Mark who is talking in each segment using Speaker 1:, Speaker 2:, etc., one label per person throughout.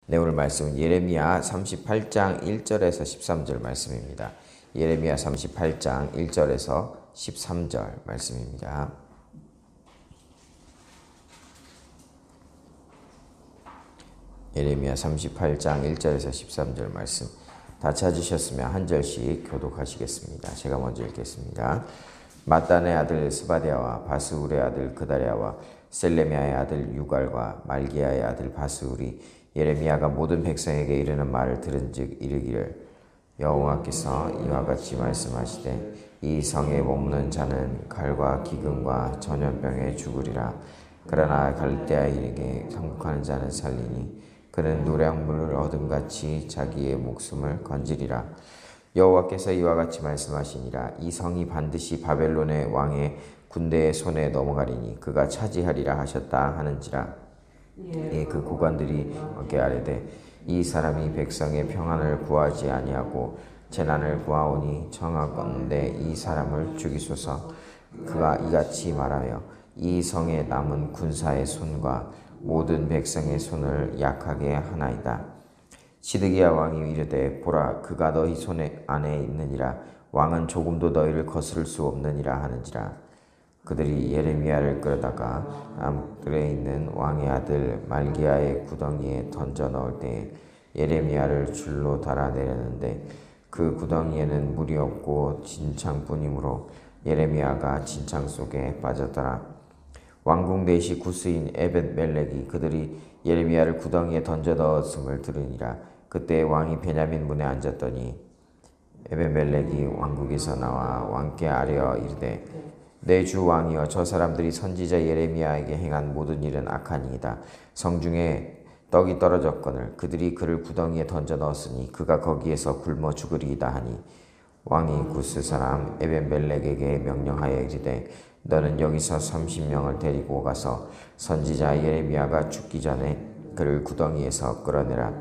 Speaker 1: 네, 오늘 말씀은 예레미야 38장 1절에서 13절 말씀입니다. 예레미야 38장 1절에서 13절 말씀입니다. 예레미야 38장 1절에서 13절 말씀 다 찾으셨으면 한 절씩 교독하시겠습니다. 제가 먼저 읽겠습니다. 맏단의 아들 스바랴와 바스울의 아들 그다랴와 셀레미야의 아들 유갈과 말기야의 아들 바스울이 예레미야가 모든 백성에게 이르는 말을 들은즉 이르기를 여호와께서 이와 같이 말씀하시되 이 성에 머무는 자는 칼과 기근과 전염병에 죽으리라. 그러나 갈대아인에게 항복하는 자는 살리니 그는 노량물을 얻음같이 자기의 목숨을 건지리라. 여호와께서 이와 같이 말씀하시니라. 이 성이 반드시 바벨론의 왕의 군대의 손에 넘어가리니 그가 차지하리라 하셨다 하는지라. 그 고관들이 어깨 아래되 이 사람이 백성의 평안을 구하지 아니하고 재난을 구하오니 청하건대 이 사람을 죽이소서. 그가 이같이 말하며 이 성에 남은 군사의 손과 모든 백성의 손을 약하게 하나이다. 시드기야 왕이 이르되 보라 그가 너희 손 안에 있느니라. 왕은 조금도 너희를 거스를 수 없느니라 하는지라. 그들이 예레미야를 끌어다가 남들에 있는 왕의 아들 말기야의 구덩이에 던져 넣을 때에 예레미야를 줄로 달아내렸는데 그 구덩이에는 물이 없고 진창뿐이므로 예레미야가 진창 속에 빠졌더라. 왕궁 내시 구스인 에벳멜렉이 그들이 예레미야를 구덩이에 던져 넣었음을 들으니라. 그때 왕이 베냐민 문에 앉았더니 에벳멜렉이 왕궁에서 나와 왕께 아뢰어 이르되 내 주 왕이여 저 사람들이 선지자 예레미야에게 행한 모든 일은 악하니이다. 성중에 떡이 떨어졌거늘 그들이 그를 구덩이에 던져 넣었으니 그가 거기에서 굶어 죽으리이다 하니 왕이 구스 사람 에벳멜렉에게 명령하여 이르되 너는 여기서 30명을 데리고 가서 선지자 예레미야가 죽기 전에 그를 구덩이에서 끌어내라.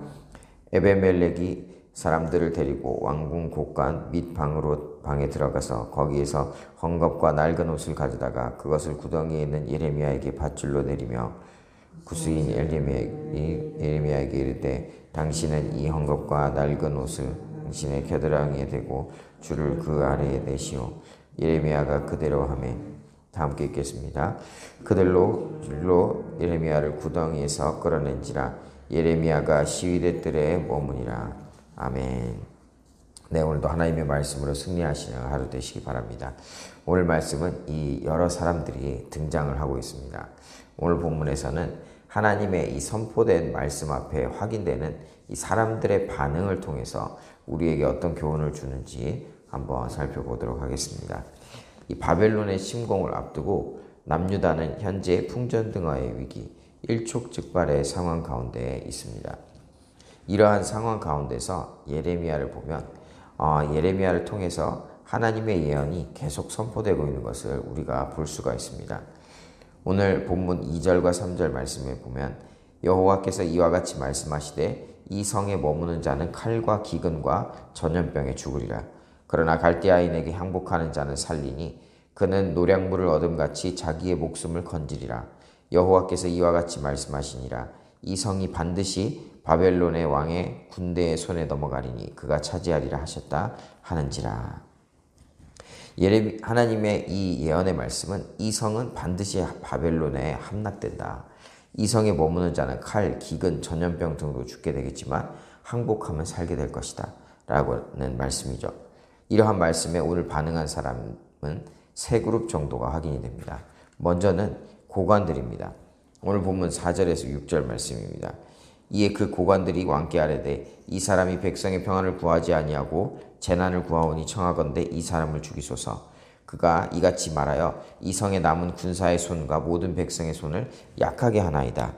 Speaker 1: 에벳멜렉이 사람들을 데리고 왕궁 곳간 및 방에 들어가서 거기에서 헝겊과 낡은 옷을 가져다가 그것을 구덩이에 있는 예레미야에게 밧줄로 내리며 구스인 예레미야에게 이르되 당신은 이 헝겊과 낡은 옷을 당신의 겨드랑이에 대고 줄을 그 아래에 내시오. 예레미야가 그대로 하매 다 함께 읽겠습니다. 그들로 줄로 예레미야를 구덩이에서 끌어낸지라. 예레미야가 시위대 뜰에 머무니라. 아멘. 네, 오늘도 하나님의 말씀으로 승리하시는 하루 되시기 바랍니다. 오늘 말씀은 이 여러 사람들이 등장을 하고 있습니다. 오늘 본문에서는 하나님의 이 선포된 말씀 앞에 확인되는 이 사람들의 반응을 통해서 우리에게 어떤 교훈을 주는지 한번 살펴보도록 하겠습니다. 이 바벨론의 침공을 앞두고 남유다는 현재 풍전등화의 위기, 일촉즉발의 상황 가운데 있습니다. 이러한 상황 가운데서 예레미야를 보면 예레미야를 통해서 하나님의 예언이 계속 선포되고 있는 것을 우리가 볼 수가 있습니다. 오늘 본문 2절과 3절 말씀에 보면 여호와께서 이와 같이 말씀하시되 이 성에 머무는 자는 칼과 기근과 전염병에 죽으리라. 그러나 갈대아인에게 항복하는 자는 살리니 그는 노량물을 얻음같이 자기의 목숨을 건지리라. 여호와께서 이와 같이 말씀하시니라. 이 성이 반드시 바벨론의 왕의 군대의 손에 넘어가리니 그가 차지하리라 하셨다 하는지라. 하나님의 이 예언의 말씀은 이 성은 반드시 바벨론에 함락된다. 이 성에 머무는 자는 칼, 기근, 전염병 등으로 죽게 되겠지만 항복하면 살게 될 것이다 라고는 말씀이죠. 이러한 말씀에 오늘 반응한 사람은 세 그룹 정도가 확인이 됩니다. 먼저는 고관들입니다. 오늘 본문 4절에서 6절 말씀입니다. 이에 그 고관들이 왕께 아뢰되 이 사람이 백성의 평안을 구하지 아니하고 재난을 구하오니 청하건대 이 사람을 죽이소서. 그가 이같이 말하여 이 성에 남은 군사의 손과 모든 백성의 손을 약하게 하나이다.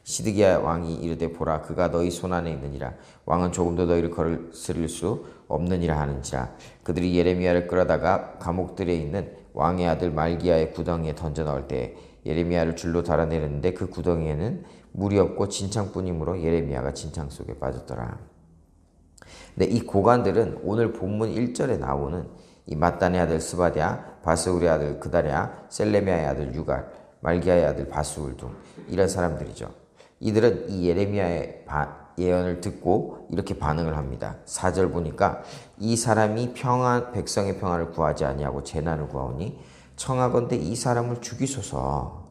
Speaker 1: 시드기야 왕이 이르되 보라 그가 너희 손 안에 있느니라. 왕은 조금도 너희를 거스릴 수 없느니라 하는지라. 그들이 예레미야를 끌어다가 감옥들에 있는 왕의 아들 말기야의 구덩이에 던져 넣을 때 예레미야를 줄로 달아내렸는데 그 구덩이에는 물이 없고 진창뿐이므로 예레미야가 진창 속에 빠졌더라. 근데 이 고관들은 오늘 본문 1절에 나오는 이 맏단의 아들 스바랴, 바스울의 아들 그다랴, 셀레미야의 아들 유갈, 말기야의 아들 바스울 등 이런 사람들이죠. 이들은 이 예레미야의 예언을 듣고 이렇게 반응을 합니다. 4절 보니까 이 사람이 백성의 평안을 구하지 아니하고 재난을 구하오니 청하건대 이 사람을 죽이소서.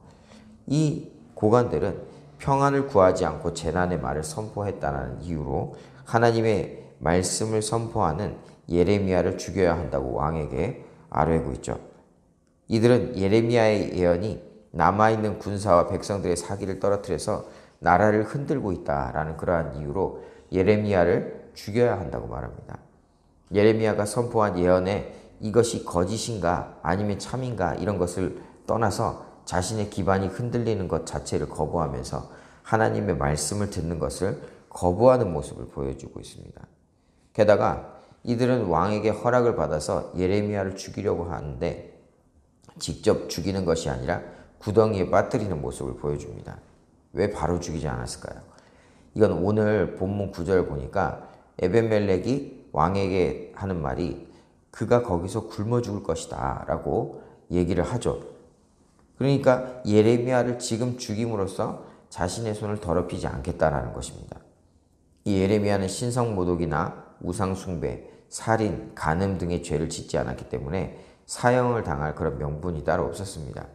Speaker 1: 이 고관들은 평안을 구하지 않고 재난의 말을 선포했다는 이유로 하나님의 말씀을 선포하는 예레미야를 죽여야 한다고 왕에게 아뢰고 있죠. 이들은 예레미야의 예언이 남아있는 군사와 백성들의 사기를 떨어뜨려서 나라를 흔들고 있다라는 그러한 이유로 예레미야를 죽여야 한다고 말합니다. 예레미야가 선포한 예언에 이것이 거짓인가 아니면 참인가 이런 것을 떠나서 자신의 기반이 흔들리는 것 자체를 거부하면서 하나님의 말씀을 듣는 것을 거부하는 모습을 보여주고 있습니다. 게다가 이들은 왕에게 허락을 받아서 예레미야를 죽이려고 하는데 직접 죽이는 것이 아니라 구덩이에 빠뜨리는 모습을 보여줍니다. 왜 바로 죽이지 않았을까요? 이건 오늘 본문 9절 보니까 에벤멜렉이 왕에게 하는 말이 그가 거기서 굶어 죽을 것이다 라고 얘기를 하죠. 그러니까 예레미야를 지금 죽임으로써 자신의 손을 더럽히지 않겠다라는 것입니다. 이 예레미야는 신성모독이나 우상숭배, 살인, 간음 등의 죄를 짓지 않았기 때문에 사형을 당할 그런 명분이 따로 없었습니다.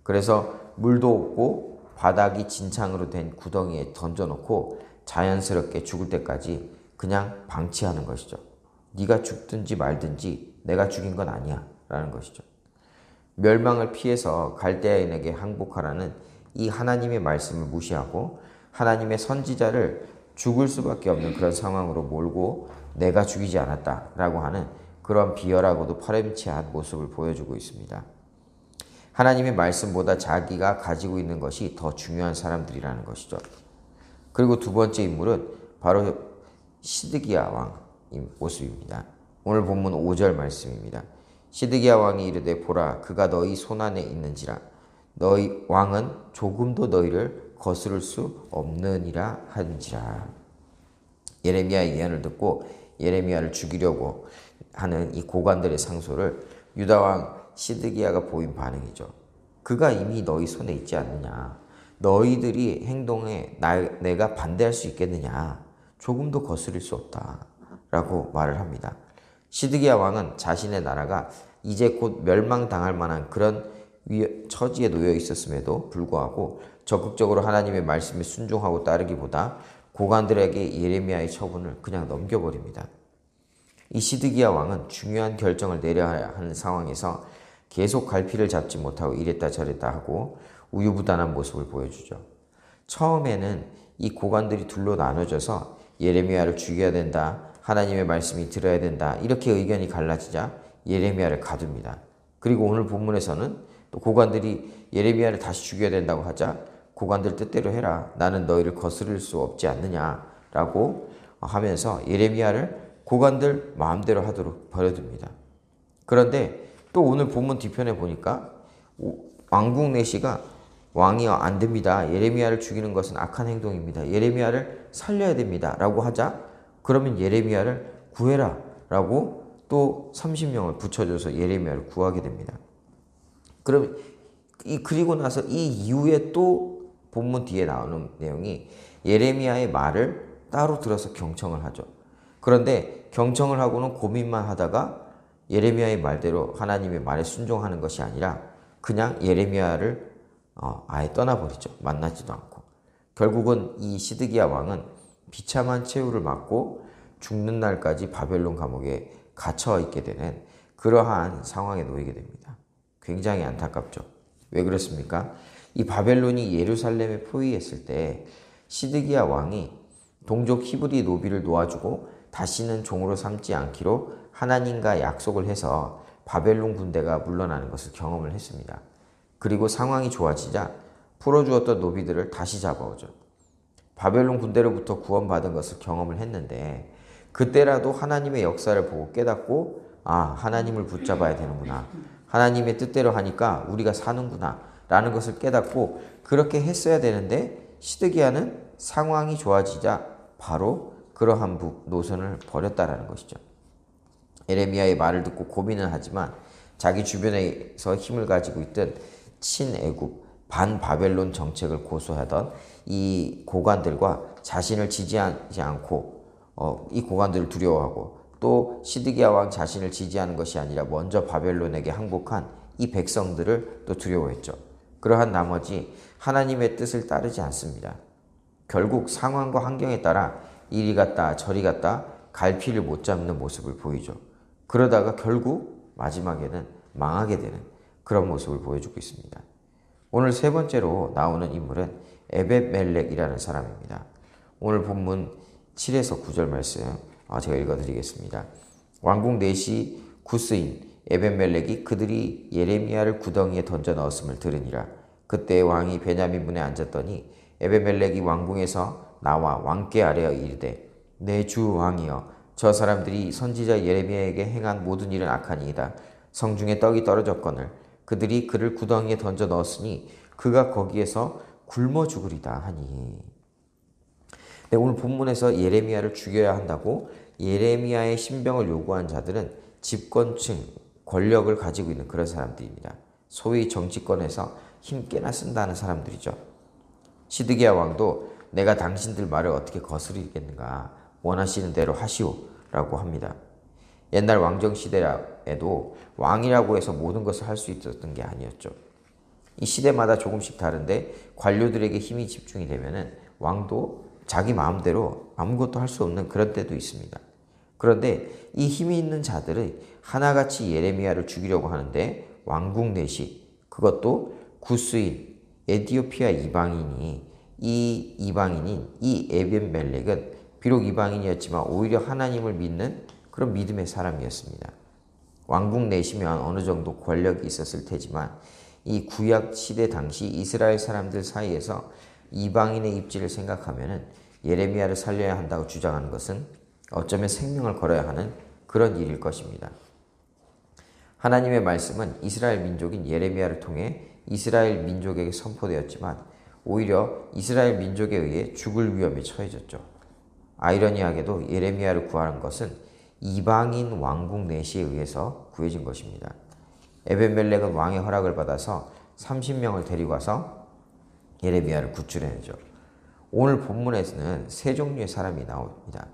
Speaker 1: 그래서 물도 없고 바닥이 진창으로 된 구덩이에 던져놓고 자연스럽게 죽을 때까지 그냥 방치하는 것이죠. 네가 죽든지 말든지 내가 죽인 건 아니야 라는 것이죠. 멸망을 피해서 갈대아인에게 항복하라는 이 하나님의 말씀을 무시하고 하나님의 선지자를 죽을 수밖에 없는 그런 상황으로 몰고 내가 죽이지 않았다라고 하는 그런 비열하고도 파렴치한 모습을 보여주고 있습니다. 하나님의 말씀보다 자기가 가지고 있는 것이 더 중요한 사람들이라는 것이죠. 그리고 두 번째 인물은 바로 시드기야 왕의 모습입니다. 오늘 본문 5절 말씀입니다. 시드기야 왕이 이르되 보라 그가 너희 손안에 있는지라 너희 왕은 조금도 너희를 거스를 수 없느니라 한지라. 예레미야의 예언을 듣고 예레미야를 죽이려고 하는 이 고관들의 상소를 유다왕 시드기야가 보인 반응이죠. 그가 이미 너희 손에 있지 않느냐. 너희들이 행동에 내가 반대할 수 있겠느냐. 조금도 거스릴 수 없다 라고 말을 합니다. 시드기야 왕은 자신의 나라가 이제 곧 멸망당할 만한 그런 처지에 놓여 있었음에도 불구하고 적극적으로 하나님의 말씀에 순종하고 따르기보다 고관들에게 예레미야의 처분을 그냥 넘겨버립니다. 이 시드기야 왕은 중요한 결정을 내려야 하는 상황에서 계속 갈피를 잡지 못하고 이랬다 저랬다 하고 우유부단한 모습을 보여주죠. 처음에는 이 고관들이 둘로 나눠져서 예레미야를 죽여야 된다, 하나님의 말씀이 들어야 된다 이렇게 의견이 갈라지자 예레미야를 가둡니다. 그리고 오늘 본문에서는 또 고관들이 예레미야를 다시 죽여야 된다고 하자 고관들 뜻대로 해라. 나는 너희를 거스를 수 없지 않느냐라고 하면서 예레미야를 고관들 마음대로 하도록 버려둡니다. 그런데 또 오늘 본문 뒤편에 보니까 왕궁 내시가 왕이 안 됩니다. 예레미야를 죽이는 것은 악한 행동입니다. 예레미야를 살려야 됩니다. 라고 하자 그러면 예레미야를 구해라 라고 또 30명을 붙여줘서 예레미야를 구하게 됩니다. 그리고 나서 이 이후에 또 본문 뒤에 나오는 내용이 예레미야의 말을 따로 들어서 경청을 하죠. 그런데 경청을 하고는 고민만 하다가 예레미야의 말대로 하나님의 말에 순종하는 것이 아니라 그냥 예레미야를 아예 떠나버리죠. 만나지도 않고. 결국은 이 시드기야 왕은 비참한 최후를 맞고 죽는 날까지 바벨론 감옥에 갇혀 있게 되는 그러한 상황에 놓이게 됩니다. 굉장히 안타깝죠. 왜 그렇습니까? 이 바벨론이 예루살렘에 포위했을 때 시드기야 왕이 동족 히브리 노비를 놓아주고 다시는 종으로 삼지 않기로 하나님과 약속을 해서 바벨론 군대가 물러나는 것을 경험을 했습니다. 그리고 상황이 좋아지자 풀어주었던 노비들을 다시 잡아오죠. 바벨론 군대로부터 구원받은 것을 경험을 했는데 그때라도 하나님의 역사를 보고 깨닫고 하나님을 붙잡아야 되는구나. 하나님의 뜻대로 하니까 우리가 사는구나 라는 것을 깨닫고 그렇게 했어야 되는데 시드기야는 상황이 좋아지자 바로 그러한 노선을 버렸다라는 것이죠. 예레미야의 말을 듣고 고민은 하지만 자기 주변에서 힘을 가지고 있던 친애굽, 반바벨론 정책을 고수하던 이 고관들과 자신을 지지하지 않고 이 고관들을 두려워하고 또 시드기야 왕 자신을 지지하는 것이 아니라 먼저 바벨론에게 항복한 이 백성들을 또 두려워했죠. 그러한 나머지 하나님의 뜻을 따르지 않습니다. 결국 상황과 환경에 따라 이리 갔다 저리 갔다 갈피를 못 잡는 모습을 보이죠. 그러다가 결국 마지막에는 망하게 되는 그런 모습을 보여주고 있습니다. 오늘 세 번째로 나오는 인물은 에벳멜렉이라는 사람입니다. 오늘 본문 7에서 9절 말씀 제가 읽어드리겠습니다. 왕국 내시 구스인 에벳멜렉이 그들이 예레미야를 구덩이에 던져 넣었음을 들으니라. 그때 왕이 베냐민 문에 앉았더니 에벳멜렉이 왕궁에서 나와 왕께 아뢰어 이르되 내 주 왕이여 저 사람들이 선지자 예레미야에게 행한 모든 일은 악하니이다. 성중에 떡이 떨어졌거늘 그들이 그를 구덩이에 던져 넣었으니 그가 거기에서 굶어 죽으리다 하니. 네, 오늘 본문에서 예레미야를 죽여야 한다고 예레미야의 신병을 요구한 자들은 집권층, 권력을 가지고 있는 그런 사람들입니다. 소위 정치권에서 힘께나 쓴다는 사람들이죠. 시드기야 왕도 내가 당신들 말을 어떻게 거스르겠는가 원하시는 대로 하시오 라고 합니다. 옛날 왕정 시대에도 왕이라고 해서 모든 것을 할 수 있었던 게 아니었죠. 이 시대마다 조금씩 다른데 관료들에게 힘이 집중이 되면은 왕도 자기 마음대로 아무것도 할 수 없는 그런 때도 있습니다. 그런데 이 힘이 있는 자들이 하나같이 예레미야를 죽이려고 하는데 왕궁 내시 그것도 구스인 에디오피아 이방인인 이 에벳멜렉은 비록 이방인이었지만 오히려 하나님을 믿는 그런 믿음의 사람이었습니다. 왕궁 내시면 어느 정도 권력이 있었을 테지만 이 구약 시대 당시 이스라엘 사람들 사이에서 이방인의 입지를 생각하면 예레미야를 살려야 한다고 주장하는 것은 어쩌면 생명을 걸어야 하는 그런 일일 것입니다. 하나님의 말씀은 이스라엘 민족인 예레미야를 통해 이스라엘 민족에게 선포되었지만 오히려 이스라엘 민족에 의해 죽을 위험에 처해졌죠. 아이러니하게도 예레미야를 구하는 것은 이방인 왕국 내시에 의해서 구해진 것입니다. 에벳멜렉은 왕의 허락을 받아서 30명을 데리고 와서 예레미야를 구출해내죠. 오늘 본문에서는 세 종류의 사람이 나옵니다.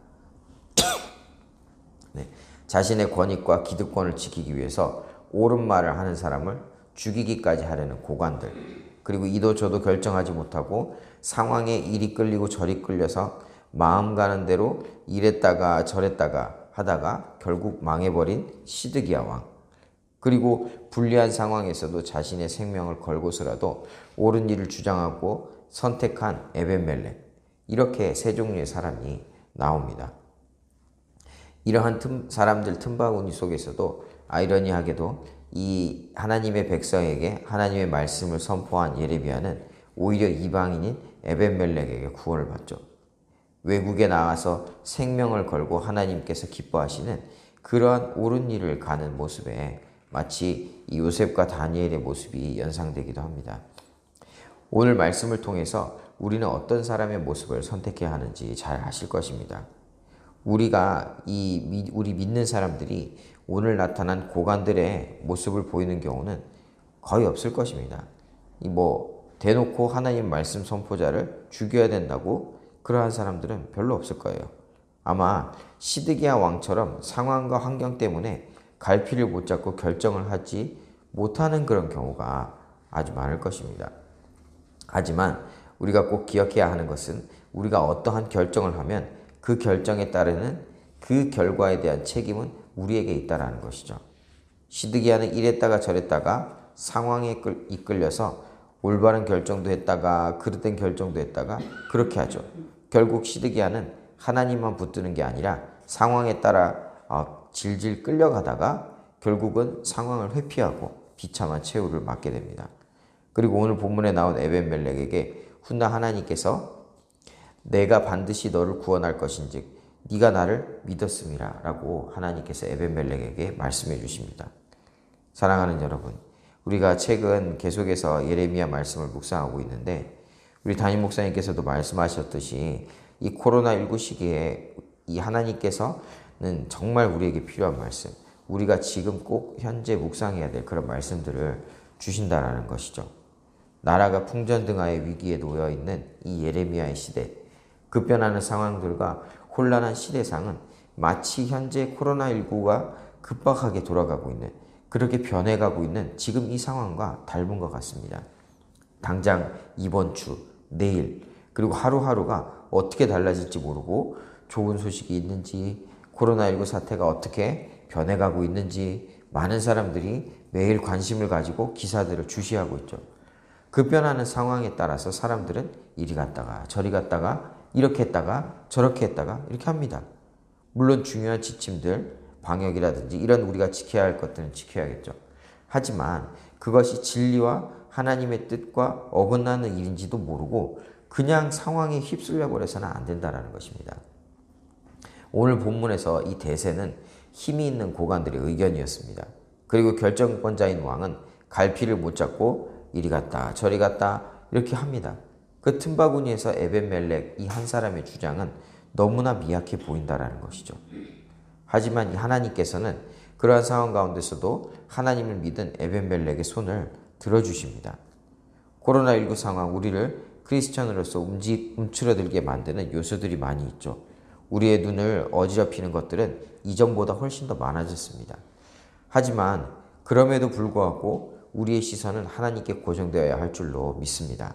Speaker 1: 네, 자신의 권익과 기득권을 지키기 위해서 옳은 말을 하는 사람을 죽이기까지 하려는 고관들, 그리고 이도 저도 결정하지 못하고 상황에 이리 끌리고 저리 끌려서 마음 가는 대로 이랬다가 저랬다가 하다가 결국 망해버린 시드기야 왕, 그리고 불리한 상황에서도 자신의 생명을 걸고서라도 옳은 일을 주장하고 선택한 에벳멜렉, 이렇게 세 종류의 사람이 나옵니다. 이러한 사람들 틈바구니 속에서도 아이러니하게도 이 하나님의 백성에게 하나님의 말씀을 선포한 예레미야는 오히려 이방인인 에벳멜렉에게 구원을 받죠. 외국에 나가서 생명을 걸고 하나님께서 기뻐하시는 그러한 옳은 일을 가는 모습에 마치 이 요셉과 다니엘의 모습이 연상되기도 합니다. 오늘 말씀을 통해서 우리는 어떤 사람의 모습을 선택해야 하는지 잘 아실 것입니다. 우리 믿는 사람들이 오늘 나타난 고관들의 모습을 보이는 경우는 거의 없을 것입니다. 대놓고 하나님 말씀 선포자를 죽여야 된다고 그러한 사람들은 별로 없을 거예요. 아마 시드기야 왕처럼 상황과 환경 때문에 갈피를 못 잡고 결정을 하지 못하는 그런 경우가 아주 많을 것입니다. 하지만 우리가 꼭 기억해야 하는 것은 우리가 어떠한 결정을 하면 그 결정에 따르는 그 결과에 대한 책임은 우리에게 있다는 것이죠. 시드기야는 이랬다가 저랬다가 상황에 이끌려서 올바른 결정도 했다가 그릇된 결정도 했다가 그렇게 하죠. 결국 시드기야는 하나님만 붙드는 게 아니라 상황에 따라 질질 끌려가다가 결국은 상황을 회피하고 비참한 최후를 맞게 됩니다. 그리고 오늘 본문에 나온 에벳멜렉에게 훗날 하나님께서 내가 반드시 너를 구원할 것인즉 네가 나를 믿었음이라 라고 하나님께서 에벳멜렉에게 말씀해 주십니다. 사랑하는 여러분, 우리가 최근 계속해서 예레미야 말씀을 묵상하고 있는데 우리 담임 목사님께서도 말씀하셨듯이 이 코로나19 시기에 이 하나님께서는 정말 우리에게 필요한 말씀, 우리가 지금 꼭 현재 묵상해야 될 그런 말씀들을 주신다라는 것이죠. 나라가 풍전등화의 위기에 놓여 있는 이 예레미야의 시대, 급변하는 상황들과 혼란한 시대상은 마치 현재 코로나19가 급박하게 돌아가고 있는, 그렇게 변해가고 있는 지금 이 상황과 닮은 것 같습니다. 당장 이번 주, 내일, 그리고 하루하루가 어떻게 달라질지 모르고 좋은 소식이 있는지, 코로나19 사태가 어떻게 변해가고 있는지 많은 사람들이 매일 관심을 가지고 기사들을 주시하고 있죠. 급변하는 상황에 따라서 사람들은 이리 갔다가 저리 갔다가 이렇게 했다가 저렇게 했다가 이렇게 합니다. 물론 중요한 지침들, 방역이라든지 이런 우리가 지켜야 할 것들은 지켜야겠죠. 하지만 그것이 진리와 하나님의 뜻과 어긋나는 일인지도 모르고 그냥 상황에 휩쓸려 버려서는 안 된다는 것입니다. 오늘 본문에서 이 대세는 힘이 있는 고관들의 의견이었습니다. 그리고 결정권자인 왕은 갈피를 못 잡고 이리 갔다 저리 갔다 이렇게 합니다. 그 틈바구니에서 에벤멜렉 이 한 사람의 주장은 너무나 미약해 보인다는 것이죠. 하지만 이 하나님께서는 그러한 상황 가운데서도 하나님을 믿은 에벤멜렉의 손을 들어주십니다. 코로나19 상황, 우리를 크리스천으로서 움츠러들게 만드는 요소들이 많이 있죠. 우리의 눈을 어지럽히는 것들은 이전보다 훨씬 더 많아졌습니다. 하지만 그럼에도 불구하고 우리의 시선은 하나님께 고정되어야 할 줄로 믿습니다.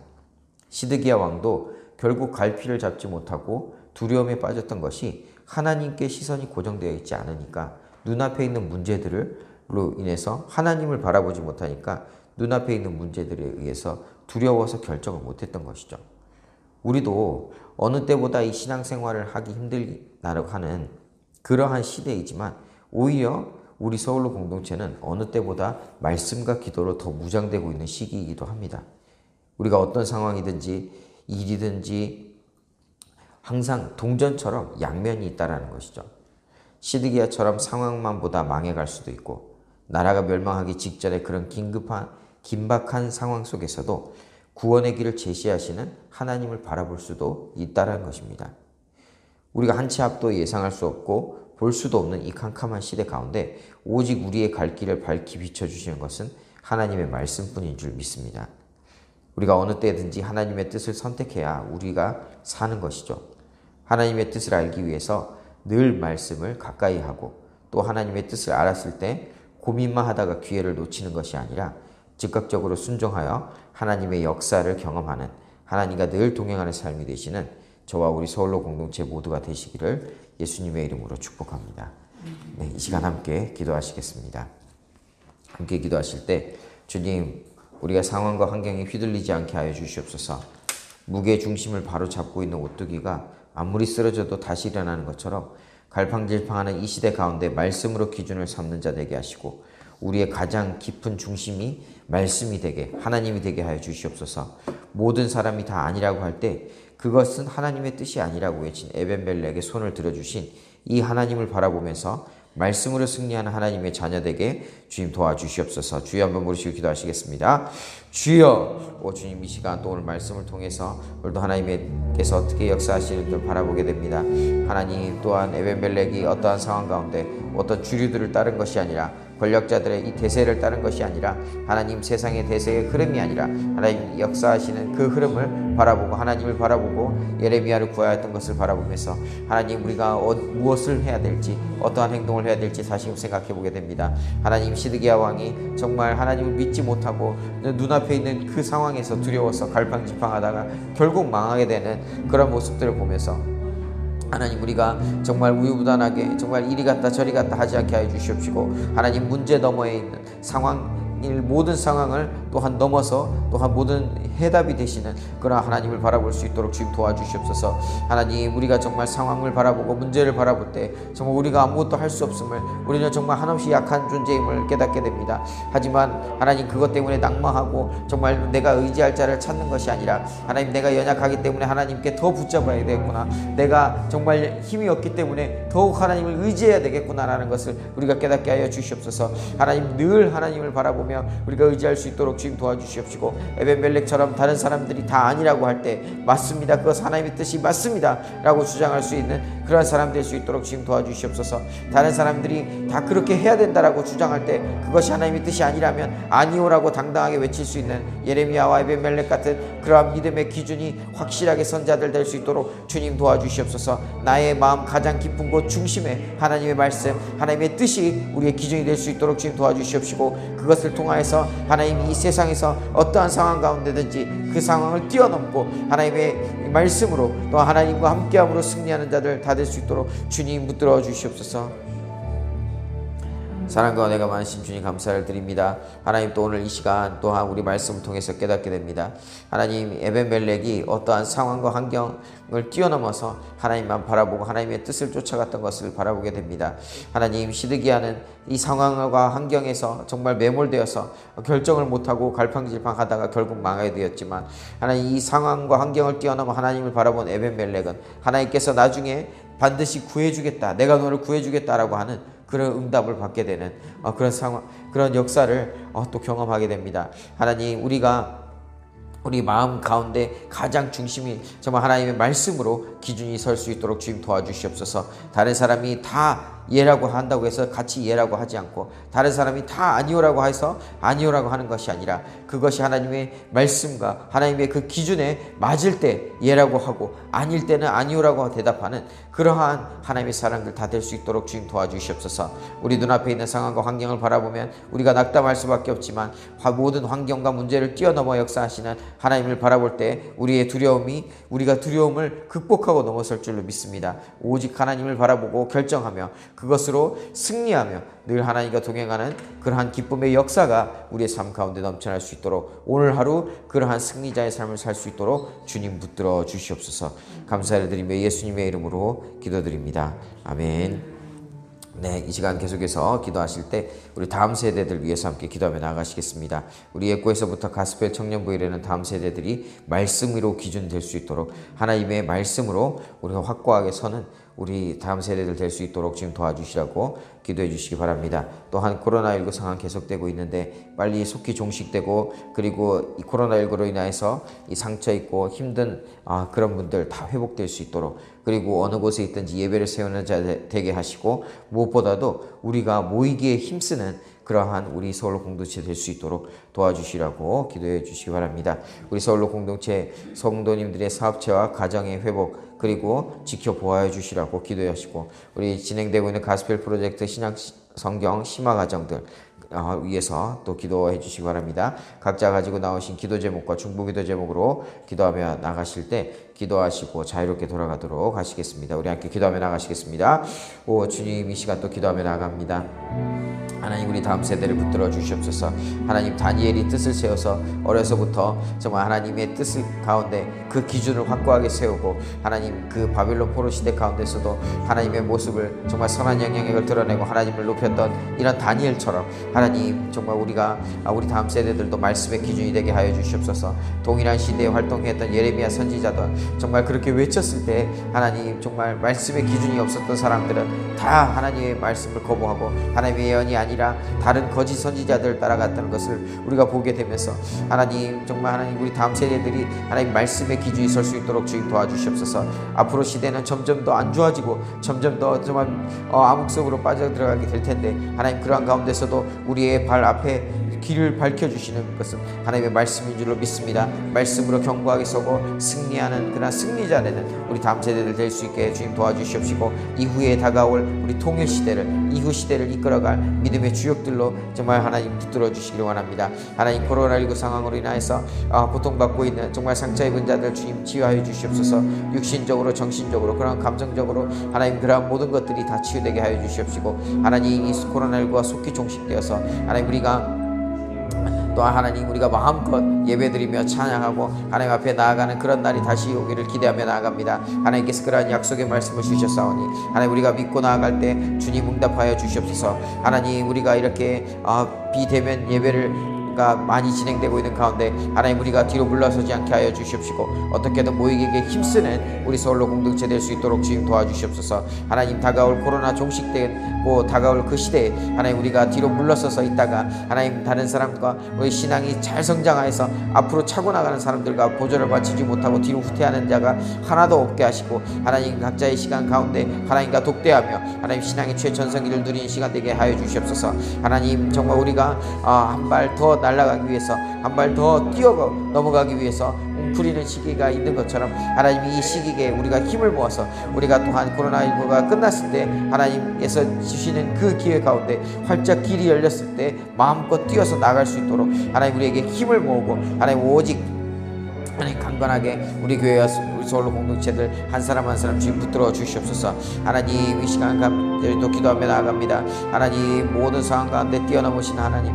Speaker 1: 시드기야 왕도 결국 갈피를 잡지 못하고 두려움에 빠졌던 것이 하나님께 시선이 고정되어 있지 않으니까, 눈앞에 있는 문제들로 인해서 하나님을 바라보지 못하니까 눈앞에 있는 문제들에 의해서 두려워서 결정을 못했던 것이죠. 우리도 어느 때보다 이 신앙생활을 하기 힘들다고 하는 그러한 시대이지만 오히려 우리 서울로 공동체는 어느 때보다 말씀과 기도로 더 무장되고 있는 시기이기도 합니다. 우리가 어떤 상황이든지 일이든지 항상 동전처럼 양면이 있다는 것이죠. 시드기야처럼 상황만 보다 망해갈 수도 있고, 나라가 멸망하기 직전에 그런 긴박한 상황 속에서도 구원의 길을 제시하시는 하나님을 바라볼 수도 있다는 것입니다. 우리가 한 치 앞도 예상할 수 없고 볼 수도 없는 이 캄캄한 시대 가운데 오직 우리의 갈 길을 밝히 비춰주시는 것은 하나님의 말씀뿐인 줄 믿습니다. 우리가 어느 때든지 하나님의 뜻을 선택해야 우리가 사는 것이죠. 하나님의 뜻을 알기 위해서 늘 말씀을 가까이 하고, 또 하나님의 뜻을 알았을 때 고민만 하다가 기회를 놓치는 것이 아니라 즉각적으로 순종하여 하나님의 역사를 경험하는, 하나님과 늘 동행하는 삶이 되시는 저와 우리 서울로 공동체 모두가 되시기를 예수님의 이름으로 축복합니다. 네, 이 시간 함께 기도하시겠습니다. 함께 기도하실 때 주님, 우리가 상황과 환경에 휘둘리지 않게 하여 주시옵소서. 무게 중심을 바로 잡고 있는 오뚜기가 아무리 쓰러져도 다시 일어나는 것처럼 갈팡질팡하는 이 시대 가운데 말씀으로 기준을 삼는 자 되게 하시고, 우리의 가장 깊은 중심이 말씀이 되게, 하나님이 되게 하여 주시옵소서. 모든 사람이 다 아니라고 할 때 그것은 하나님의 뜻이 아니라고 외친 에벤멜렉의 손을 들어주신 이 하나님을 바라보면서 말씀으로 승리하는 하나님의 자녀되게 주님 도와주시옵소서. 주여 한번 부르시고 기도하시겠습니다. 주여, 오 주님, 이 시간 또 오늘 말씀을 통해서 오늘도 하나님께서 어떻게 역사하시는지를 바라보게 됩니다. 하나님, 또한 에벤멜렉이 어떠한 상황 가운데 어떤 주류들을 따른 것이 아니라, 권력자들의 이 대세를 따른 것이 아니라, 하나님 세상의 대세의 흐름이 아니라 하나님 역사하시는 그 흐름을 바라보고 하나님을 바라보고 예레미야를 구하였던 것을 바라보면서 하나님, 우리가 무엇을 해야 될지, 어떠한 행동을 해야 될지 다시 생각해 보게 됩니다. 하나님, 시드기야 왕이 정말 하나님을 믿지 못하고 눈앞에 있는 그 상황에서 두려워서 갈팡질팡하다가 결국 망하게 되는 그런 모습들을 보면서 하나님, 우리가 정말 우유부단하게 정말 이리 갔다 저리 갔다 하지 않게 하여 주시옵시고, 하나님 문제 너머에 있는 모든 상황을 또한 넘어서 또한 모든 해답이 되시는 그런 하나님을 바라볼 수 있도록 주님 도와주시옵소서. 하나님, 우리가 정말 상황을 바라보고 문제를 바라볼 때 정말 우리가 아무것도 할 수 없음을, 우리는 정말 한없이 약한 존재임을 깨닫게 됩니다. 하지만 하나님, 그것 때문에 낭망하고 정말 내가 의지할 자를 찾는 것이 아니라, 하나님, 내가 연약하기 때문에 하나님께 더 붙잡아야 되겠구나, 내가 정말 힘이 없기 때문에 더욱 하나님을 의지해야 되겠구나라는 것을 우리가 깨닫게 하여 주시옵소서. 하나님, 늘 하나님을 바라보며 우리가 의지할 수 있도록 주님 도와주시옵시고, 에벤멜렉처럼 다른 사람들이 다 아니라고 할 때 맞습니다, 그것 하나님의 뜻이 맞습니다 라고 주장할 수 있는 그런 사람 될 수 있도록 주님 도와주시옵소서. 다른 사람들이 다 그렇게 해야 된다라고 주장할 때 그것이 하나님의 뜻이 아니라면 아니오라고 당당하게 외칠 수 있는 예레미야와 에벤멜렉 같은 그러한 믿음의 기준이 확실하게 선 자들 될 수 있도록 주님 도와주시옵소서. 나의 마음 가장 깊은 곳 중심에 하나님의 말씀, 하나님의 뜻이 우리의 기준이 될 수 있도록 주님 도와주시옵시고, 그것을 통하여서 하나님이 이 세상에서 어떠한 상황 가운데든지 그 상황을 뛰어넘고 하나님의 말씀으로 또 하나님과 함께함으로 승리하는 자들 다 될 수 있도록 주님 붙들어 주시옵소서. 사랑과 은혜가 많으신 주님 감사를 드립니다. 하나님, 또 오늘 이 시간 또한 우리 말씀을 통해서 깨닫게 됩니다. 하나님, 에벤멜렉이 어떠한 상황과 환경을 뛰어넘어서 하나님만 바라보고 하나님의 뜻을 쫓아갔던 것을 바라보게 됩니다. 하나님, 시드기야는 이 상황과 환경에서 정말 매몰되어서 결정을 못하고 갈팡질팡하다가 결국 망하게 되었지만, 하나님, 이 상황과 환경을 뛰어넘어 하나님을 바라본 에벤멜렉은 하나님께서 나중에 반드시 구해주겠다, 내가 너를 구해주겠다라고 하는 그런 응답을 받게 되는 그런 상황, 그런 역사를 또 경험하게 됩니다. 하나님, 우리 마음 가운데 가장 중심이 정말 하나님의 말씀으로 기준이 설 수 있도록 주님 도와주시옵소서. 다른 사람이 다 예라고 한다고 해서 같이 예라고 하지 않고, 다른 사람이 다 아니오라고 해서 아니오라고 하는 것이 아니라, 그것이 하나님의 말씀과 하나님의 그 기준에 맞을 때 예라고 하고 아닐 때는 아니오라고 대답하는 그러한 하나님의 사람들 다 될 수 있도록 주님 도와주시옵소서. 우리 눈앞에 있는 상황과 환경을 바라보면 우리가 낙담할 수밖에 없지만, 모든 환경과 문제를 뛰어넘어 역사하시는 하나님을 바라볼 때 우리가 두려움을 극복하고 넘어설 줄로 믿습니다. 오직 하나님을 바라보고 결정하며 그것으로 승리하며 늘 하나님과 동행하는 그러한 기쁨의 역사가 우리의 삶 가운데 넘쳐날 수 있도록, 오늘 하루 그러한 승리자의 삶을 살 수 있도록 주님 붙들어 주시옵소서. 감사를 드리며 예수님의 이름으로 기도드립니다. 아멘. 네, 이 시간 계속해서 기도하실 때 우리 다음 세대들 위해서 함께 기도하며 나아가시겠습니다. 우리 예고에서부터 가스펠 청년부에 이르는 다음 세대들이 말씀으로 기준 될 수 있도록, 하나님의 말씀으로 우리가 확고하게 서는 우리 다음 세대들 될 수 있도록 지금 도와주시라고 기도해 주시기 바랍니다. 또한 코로나19 상황 계속되고 있는데 빨리 속히 종식되고, 그리고 이 코로나19로 인해서 이 상처 있고 힘든 그런 분들 다 회복될 수 있도록, 그리고 어느 곳에 있든지 예배를 세우는 자 되게 하시고, 무엇보다도 우리가 모이기에 힘쓰는 그러한 우리 서울로 공동체 될 수 있도록 도와주시라고 기도해 주시기 바랍니다. 우리 서울로 공동체 성도님들의 사업체와 가정의 회복, 그리고 지켜보아 주시라고 기도하시고, 우리 진행되고 있는 가스펠 프로젝트 신약 성경 심화 과정들 위해서 또 기도해 주시기 바랍니다. 각자 가지고 나오신 기도 제목과 중보기도 제목으로 기도하며 나가실 때 기도하시고 자유롭게 돌아가도록 하시겠습니다. 우리 함께 기도하며 나가시겠습니다. 오 주님, 이 시간 또 기도하며 나갑니다. 하나님, 우리 다음 세대를 붙들어 주시옵소서. 하나님, 다니엘이 뜻을 세워서 어려서부터 정말 하나님의 뜻을 가운데 그 기준을 확고하게 세우고, 하나님 그 바빌론 포로 시대 가운데서도 하나님의 모습을 정말 선한 영향력을 드러내고 하나님을 높였던 이런 다니엘처럼, 하나님 정말 우리 다음 세대들도 말씀의 기준이 되게 하여 주시옵소서. 동일한 시대에 활동했던 예레미야 선지자도 정말 그렇게 외쳤을 때 하나님 정말 말씀의 기준이 없었던 사람들은 다 하나님의 말씀을 거부하고 하나님의 예언이 아니라 다른 거짓 선지자들을 따라갔다는 것을 우리가 보게 되면서, 하나님 정말 하나님 우리 다음 세대들이 하나님 말씀의 기준이 설 수 있도록 주님 도와주시옵소서. 앞으로 시대는 점점 더 안 좋아지고 점점 더 정말 암흑 속으로 빠져들어가게 될 텐데, 하나님 그러한 가운데서도 우리의 발 앞에 길을 밝혀주시는 것은 하나님의 말씀인 줄로 믿습니다. 말씀으로 견고하게 서고 승리하는 그런 승리자 되는 우리 다음 세대들 될 수 있게 주님 도와주시옵시고, 이후에 다가올 우리 통일 시대를, 이후 시대를 이끌어갈 믿음의 주역들로 정말 하나님 붙들어 주시기를 원합니다. 하나님, 코로나19 상황으로 인하여서 고통받고 있는 정말 상처 입은 자들 주님 치유하여 주시옵소서. 육신적으로, 정신적으로, 그런 감정적으로 하나님 그러한 모든 것들이 다 치유되게 하여 주시옵시고, 하나님 이 코로나19가 속히 종식되어서 하나님 또한 하나님 우리가 마음껏 예배드리며 찬양하고 하나님 앞에 나아가는 그런 날이 다시 오기를 기대하며 나아갑니다. 하나님께서 그러한 약속의 말씀을 주셨사오니 하나님 우리가 믿고 나아갈 때 주님 응답하여 주시옵소서. 하나님 우리가 이렇게 비대면 예배를 가 많이 진행되고 있는 가운데 하나님 우리가 뒤로 물러서지 않게 하여 주시옵시고 어떻게든 모이기에 힘쓰는 우리 서울로 공동체 될 수 있도록 주님 도와주시옵소서. 하나님 다가올 코로나 종식되고 다가올 그 시대에 하나님 우리가 뒤로 물러서서 있다가 하나님 다른 사람과 우리 신앙이 잘 성장하여서 앞으로 차고 나가는 사람들과 보조를 맞추지 못하고 뒤로 후퇴하는 자가 하나도 없게 하시고 하나님 각자의 시간 가운데 하나님과 독대하며 하나님 신앙의 최전성기를 누리는 시간 되게 하여 주시옵소서. 하나님 정말 우리가 한 발 더 날아가기 위해서 한 발 더 뛰어 넘어가기 위해서 웅크리는 시기가 있는 것처럼 하나님 이 시기에 우리가 힘을 모아서 우리가 또한 코로나19가 끝났을 때 하나님께서 주시는 그 기회 가운데 활짝 길이 열렸을 때 마음껏 뛰어서 나갈 수 있도록 하나님 우리에게 힘을 모으고 하나님 오직 하나님 강건하게 우리 교회와 우리 서울로 공동체들 한 사람 한 사람 주님 붙들어 주시옵소서. 하나님 이 시간 또 기도하며 나아갑니다. 하나님 모든 상황 가운데 뛰어넘으신 하나님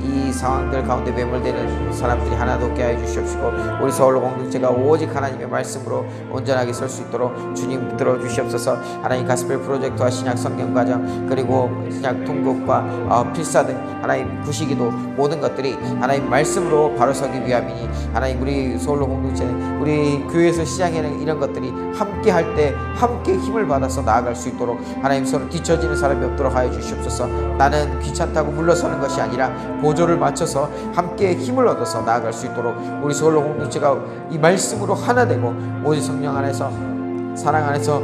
Speaker 1: 이 상황들 가운데 매몰되는 사람들이 하나도 없게 하여 주시옵시고 우리 서울로 공동체가 오직 하나님의 말씀으로 온전하게 설 수 있도록 주님 붙들어 주시옵소서. 하나님 가스펠 프로젝트와 신약 성경과정 그리고 신약 통곡과 필사 등 하나님 구시기도 모든 것들이 하나님 말씀으로 바로 서기 위함이니 하나님 우리 서울로 공동체 우리 교회에서 시작하는 이런 것들이 함께 할 때 함께 힘을 받아서 나아갈 수 있도록 하나님 서로 뒤처지는 사람이 없도록 하여 주시옵소서. 나는 귀찮다고 물러서는 것이 아니라 보조를 맞춰서 함께 힘을 얻어서 나아갈 수 있도록 우리 서울로 공동체가 이 말씀으로 하나 되고 오직 성령 안에서 사랑 안에서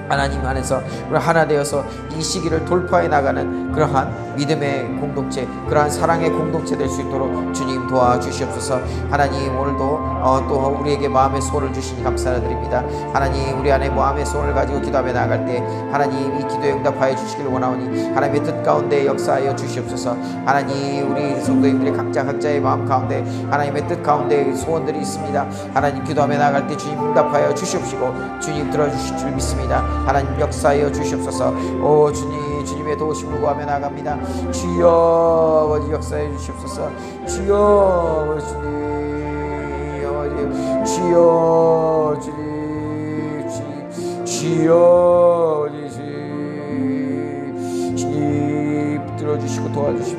Speaker 1: 하나님 안에서 우리 하나 되어서 이 시기를 돌파해 나가는 그러한 믿음의 공동체 그러한 사랑의 공동체 될 수 있도록 주님 도와주시옵소서. 하나님 오늘도 또 우리에게 마음의 소원을 주시니 감사드립니다. 하나님 우리 안에 마음의 소원을 가지고 기도하며 나아갈 때 하나님 이 기도에 응답하여 주시길 원하오니 하나님의 뜻 가운데 역사하여 주시옵소서. 하나님 우리 성도님들의 각자의 마음 가운데 하나님의 뜻 가운데 소원들이 있습니다. 하나님 기도하며 나아갈 때 주님 응답하여 주시옵시고 주님 들어주실 줄 믿습니다. 하나님 역사하여 주시옵소서. 오 주님의 도우심을 구하며 나갑니다. 주여 아버지 역사해 주시옵소서. 주여 주님 아버지 주여 주님 붙들어 주시고 도와주시옵소서.